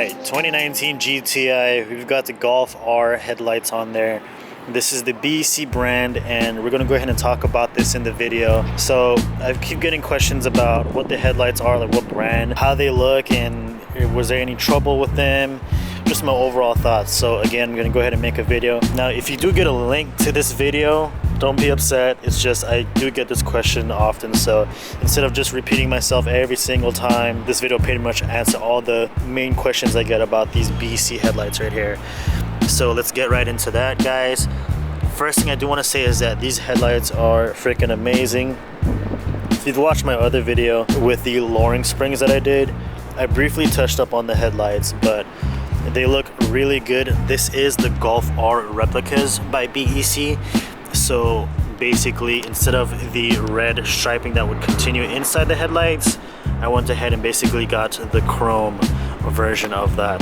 Alright, 2019 GTI, we've got the Golf R headlights on there. This is the BEC brand, and we're going to go ahead and talk about this in the video. So I keep getting questions about what the headlights are, like what brand, how they look, and was there any trouble with them, just my overall thoughts. So again, I'm going to go ahead and make a video. Now if you do get a link to this video, don't be upset. It's just I do get this question often, so instead of just repeating myself every single time, this video pretty much answers all the main questions I get about these BEC headlights right here. So let's get right into that, guys. First thing I do want to say is that these headlights are freaking amazing. If you've watched my other video with the lowering springs that I did, I briefly touched up on the headlights, but they look really good. This is the Golf R replicas by BEC. So basically, instead of the red striping that would continue inside the headlights, I went ahead and basically got the chrome version of that.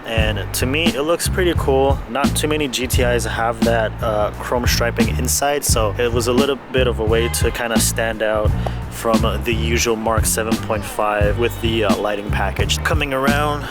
And to me, it looks pretty cool. Not too many GTIs have that chrome striping inside, so it was a little bit of a way to kind of stand out from the usual Mark 7.5 with the lighting package. Coming around,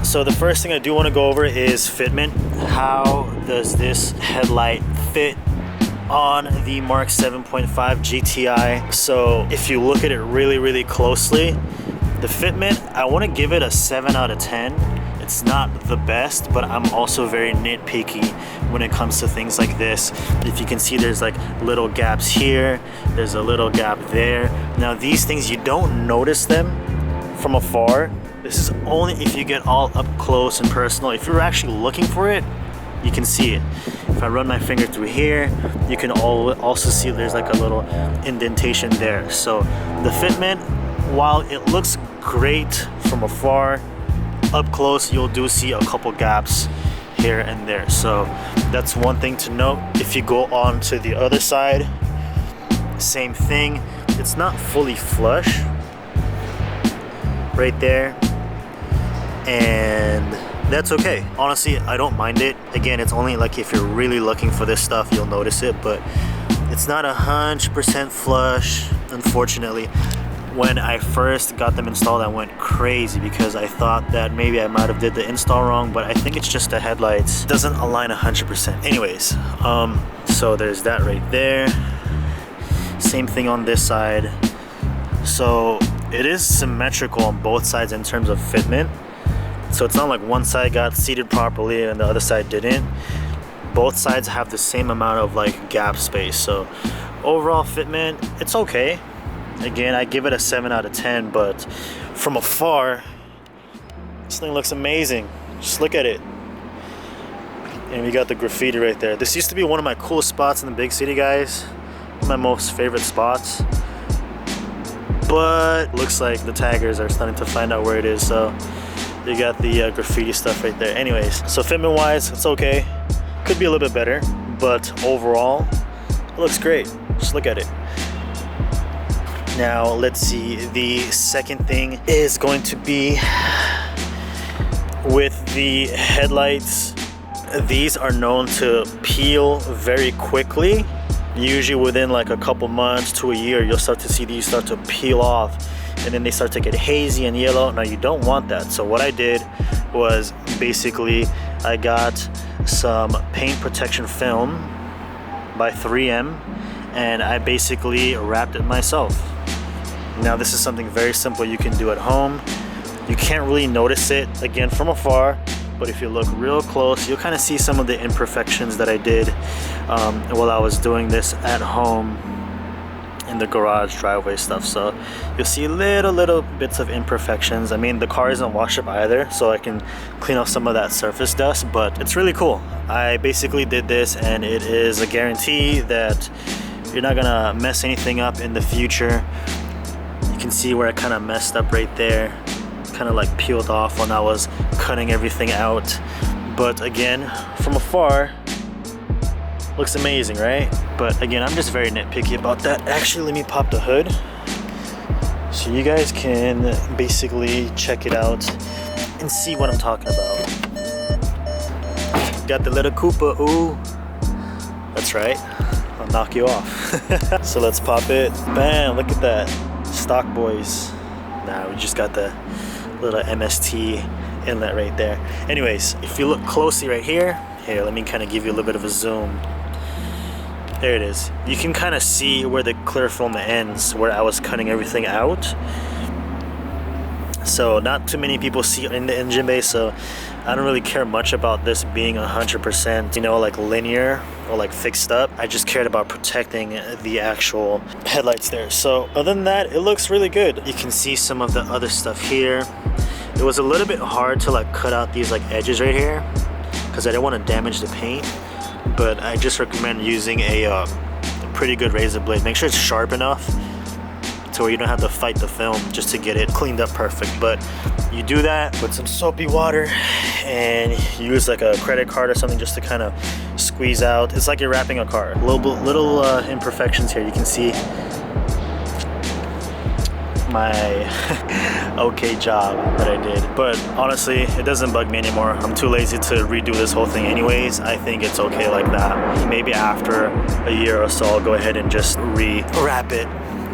so the first thing I do want to go over is fitment. How does this headlight fit on the Mark 7.5 GTI? So if you look at it really closely, the fitment, I want to give it a 7 out of 10. It's not the best, but I'm also very nitpicky when it comes to things like this. If you can see, there's like little gaps here, there's a little gap there. Now these things, you don't notice them from afar. This is only if you get all up close and personal. If you're actually looking for it, you can see it. If I run my finger through here, you can also see there's like a little indentation there. So the fitment, while it looks great from afar, up close you'll do see a couple gaps here and there. So that's one thing to note. If you go on to the other side, same thing. It's not fully flush right there, and that's okay. Honestly, I don't mind it. Again, it's only like if you're really looking for this stuff, you'll notice it, but it's not 100% flush, unfortunately. When I first got them installed, I went crazy because I thought that maybe I might have did the install wrong, but I think it's just the headlights. It doesn't align 100%. Anyways, so there's that right there. Same thing on this side. So it is symmetrical on both sides in terms of fitment. So it's not like one side got seated properly and the other side didn't. Both sides have the same amount of like gap space. So overall fitment, it's okay. Again, I give it a 7 out of 10, but from afar, this thing looks amazing. Just look at it. And we got the graffiti right there. This used to be one of my coolest spots in the big city, guys. One of my most favorite spots. But looks like the taggers are starting to find out where it is, so you got the graffiti stuff right there. Anyways, so fitment wise, it's okay. Could be a little bit better, but overall, it looks great. Just look at it. Now let's see, the second thing is going to be with the headlights. These are known to peel very quickly. Usually within like a couple months to a year, you'll start to see these start to peel off, and then they start to get hazy and yellow. Now you don't want that. So what I did was basically I got some paint protection film by 3M, and I basically wrapped it myself. Now this is something very simple you can do at home. You can't really notice it again from afar, but if you look real close, you'll kind of see some of the imperfections that I did while I was doing this at home in the garage driveway stuff. So you'll see little bits of imperfections. I mean, the car isn't washed up either, so I can clean off some of that surface dust, but it's really cool. I basically did this, and it is a guarantee that you're not gonna mess anything up in the future. You can see where I kind of messed up right there, kind of like peeled off when I was cutting everything out. But again, from afar, looks amazing, right? But again, I'm just very nitpicky about that. Actually, let me pop the hood so you guys can basically check it out and see what I'm talking about. Got the little Cooper, ooh, that's right, I'll knock you off. So let's pop it. Bam, look at that. Stock boys. Nah, we just got the little MST inlet right there. Anyways, if you look closely right here, let me kind of give you a little bit of a zoom. There it is. You can kind of see where the clear film ends, where I was cutting everything out. So not too many people see it in the engine bay, so I don't really care much about this being 100%, you know, like linear or like fixed up. I just cared about protecting the actual headlights there. So other than that, it looks really good. You can see some of the other stuff here. It was a little bit hard to like cut out these like edges right here because I didn't want to damage the paint, but I just recommend using a pretty good razor blade. Make sure it's sharp enough to where you don't have to fight the film just to get it cleaned up perfect. But you do that with some soapy water and use like a credit card or something just to kind of squeeze out. It's like you're wrapping a car. Little imperfections here. You can see my okay job that I did, but honestly it doesn't bug me anymore. I'm too lazy to redo this whole thing anyways. I think it's okay like that. Maybe after a year or so I'll go ahead and just re-wrap it.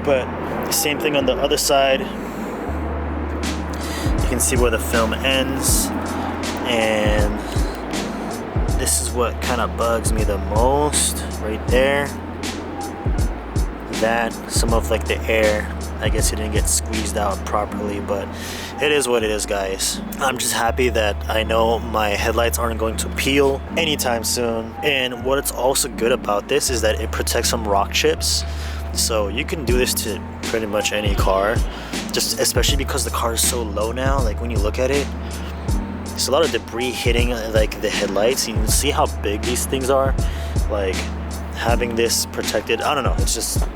But same thing on the other side. You can see where the film ends, and this is what kind of bugs me the most right there. That some of like the air, I guess it didn't get squeezed out properly, but it is what it is, guys. I'm just happy that I know my headlights aren't going to peel anytime soon. And what's also good about this is that it protects from rock chips. So you can do this to pretty much any car, just especially because the car is so low now. Like when you look at it, there's a lot of debris hitting like the headlights. You can see how big these things are. Like having this protected, I don't know, it's just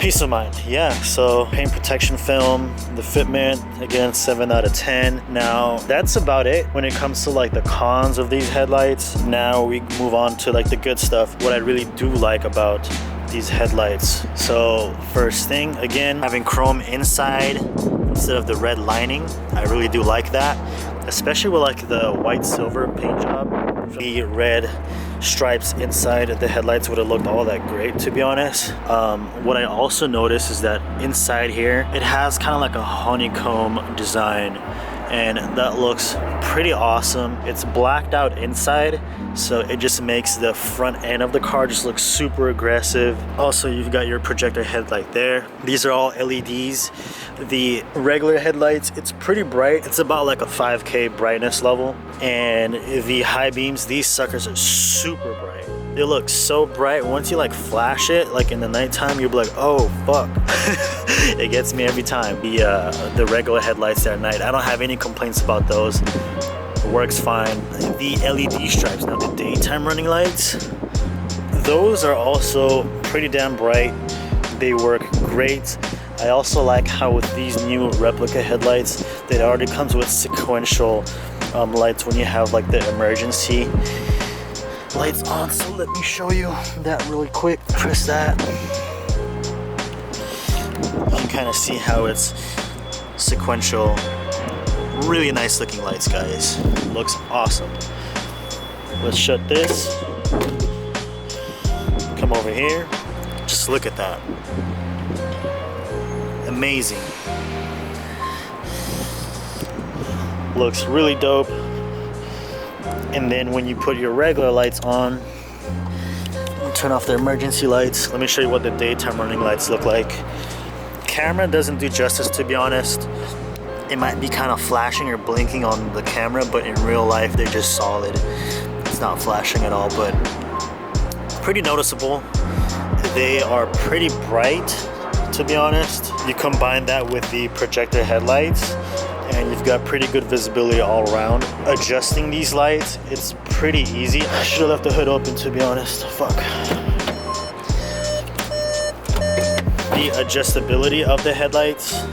peace of mind. Yeah, so paint protection film, the fitment, again 7 out of 10. Now that's about it when it comes to like the cons of these headlights. Now we move on to like the good stuff, what I really do like about these headlights. So first thing, again, having chrome inside instead of the red lining, I really do like that, especially with like the white silver paint job. The red stripes inside the headlights would have looked all that great, to be honest. What I also noticed is that inside here it has kind of like a honeycomb design, and that looks pretty awesome. It's blacked out inside, so it just makes the front end of the car just look super aggressive. Also, you've got your projector headlight there. These are all LEDs. The regular headlights, it's pretty bright. It's about like a 5K brightness level, and the high beams, these suckers are super bright. They look so bright. Once you like flash it like in the nighttime, you'll be like, oh fuck. It gets me every time. The regular headlights at night, I don't have any complaints about those. It works fine. The LED stripes, now the daytime running lights, those are also pretty damn bright. They work great. I also like how with these new replica headlights, that already comes with sequential lights when you have like the emergency lights on. So let me show you that really quick. Press that. You can kind of see how it's sequential. Really nice looking lights, guys. Looks awesome. Let's shut this. Come over here. Just look at that. Amazing. Looks really dope. And then when you put your regular lights on, turn off the emergency lights. Let me show you what the daytime running lights look like. Camera doesn't do justice, to be honest. It might be kind of flashing or blinking on the camera, but in real life they're just solid. It's not flashing at all, but pretty noticeable. They are pretty bright, to be honest. You combine that with the projector headlights and you've got pretty good visibility all around. Adjusting these lights, it's pretty easy. I should have left the hood open, to be honest. Fuck. The adjustability of the headlights,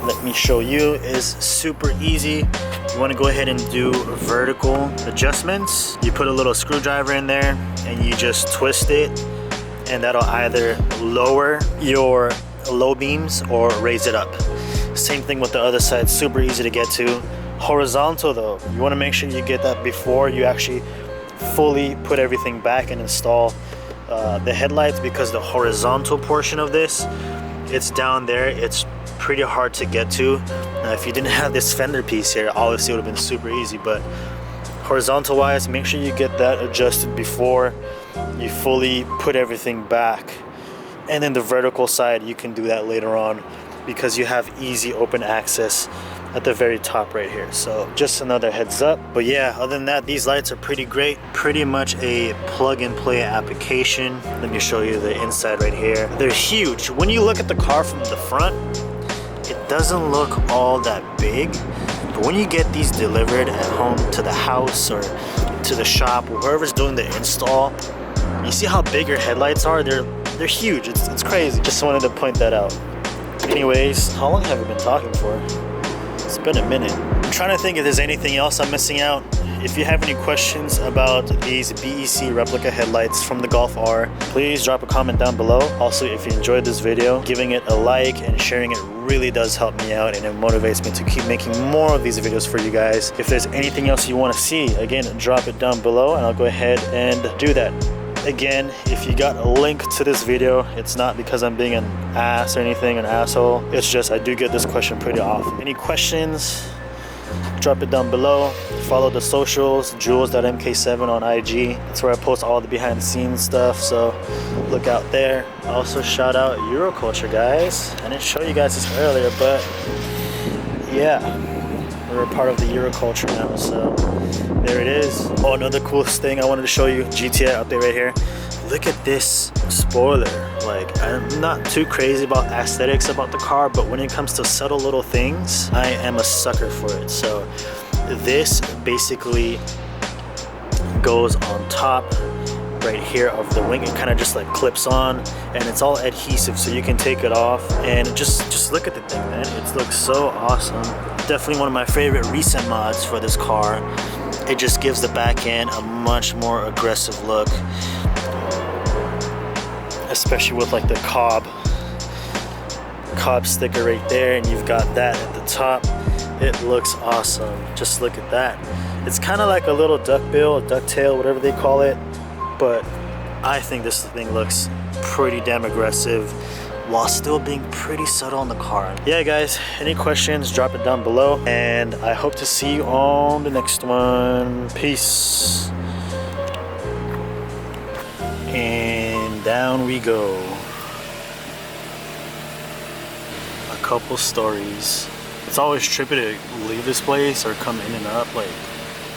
let me show you, is super easy. You want to go ahead and do vertical adjustments. You put a little screwdriver in there and you just twist it, and that'll either lower your low beams or raise it up. Same thing with the other side, super easy to get to. Horizontal though, you want to make sure you get that before you actually fully put everything back and install the headlights, because the horizontal portion of this it's down there. It's pretty hard to get to. Now, if you didn't have this fender piece here, obviously it would have been super easy, but horizontal wise, make sure you get that adjusted before you fully put everything back. And then the vertical side, you can do that later on because you have easy open access at the very top right here. So just another heads up. But yeah, other than that, these lights are pretty great. Pretty much a plug and play application. Let me show you the inside right here. They're huge. When you look at the car from the front, it doesn't look all that big. But when you get these delivered at home to the house or to the shop, or whoever's doing the install, you see how big your headlights are? They're huge. It's crazy. Just wanted to point that out. Anyways, how long have I been talking for? It's been a minute. I'm trying to think if there's anything else I'm missing out. If you have any questions about these BEC replica headlights from the Golf R, please drop a comment down below. Also, if you enjoyed this video, giving it a like and sharing it really does help me out, and it motivates me to keep making more of these videos for you guys. If there's anything else you want to see, again, drop it down below and I'll go ahead and do that. Again, if you got a link to this video, it's not because I'm being an ass or anything, an asshole. It's just I do get this question pretty often. Any questions, drop it down below. Follow the socials, jules.mk7 on IG. That's where I post all the behind the scenes stuff, so look out there. Also shout out Euroculture, guys. I didn't show you guys this earlier, but yeah, we're a part of the Euroculture now, so there it is. Oh, another coolest thing I wanted to show you, GTI update right here. Look at this spoiler. Like, I'm not too crazy about aesthetics about the car, but when it comes to subtle little things, I am a sucker for it. So this basically goes on top right here of the wing. It kind of just like clips on, and it's all adhesive, so you can take it off. And just look at the thing, man. It looks so awesome. Definitely one of my favorite recent mods for this car. It just gives the back end a much more aggressive look, especially with like the cobb sticker right there, and you've got that at the top. It looks awesome. Just look at that. It's kind of like a little duckbill, a ducktail, whatever they call it, but I think this thing looks pretty damn aggressive while still being pretty subtle on the car. Yeah, guys, any questions, drop it down below, and I hope to see you on the next one. Peace. And down we go. A couple stories. It's always trippy to leave this place or come in and up. Like,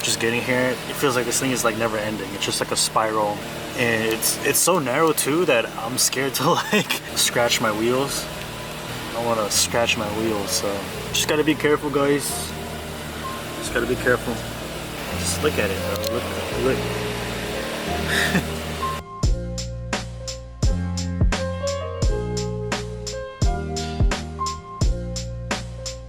just getting here, it feels like this thing is like never ending. It's just like a spiral. And it's so narrow too that I'm scared to like scratch my wheels. I don't want to scratch my wheels, so just gotta be careful, guys. Just gotta be careful. Just look at it, bro. Look.